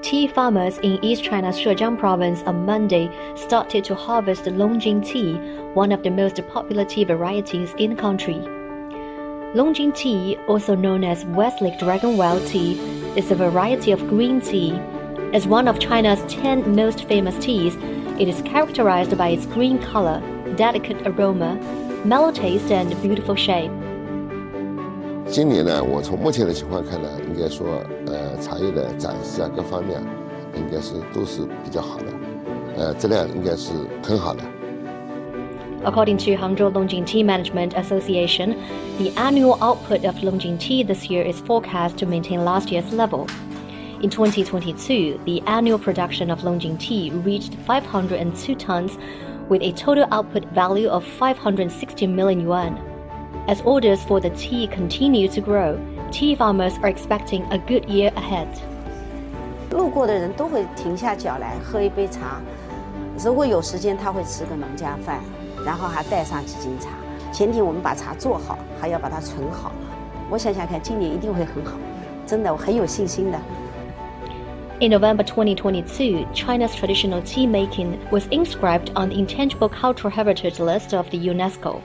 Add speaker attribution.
Speaker 1: Tea farmers in East China's Zhejiang province on Monday started to harvest Longjing tea, one of the most popular tea varieties in the country. Longjing tea, also known as West Lake Dragon Wild tea, is a variety of green tea. As one of China's 10 most famous teas, it is characterized by its green color, delicate aroma, mellow taste, and beautiful shape.
Speaker 2: 今年呢，我从目前的情况看呢，应该说，茶叶的展示啊，各方面应该是都是比较好的，质量应该是很好的。
Speaker 1: According to Hangzhou Longjing Tea Management Association, the annual output of Longjing tea this year is forecast to maintain last year's level. In 2022, the annual production of Longjing tea reached 502 tons, with a total output value of 560 million yuan. As orders for the tea continue to grow, tea farmers are expecting a good year ahead.
Speaker 3: 路过的人都会停下脚来喝一杯茶，如果有时间他会吃个农家饭，然后还带上几斤茶。前提我们把茶做好，还要把它存好。我想想看，今年一定会很好，真的，我很有信心的。
Speaker 1: In November 2022, China's traditional tea making was inscribed on the Intangible Cultural Heritage list of the UNESCO.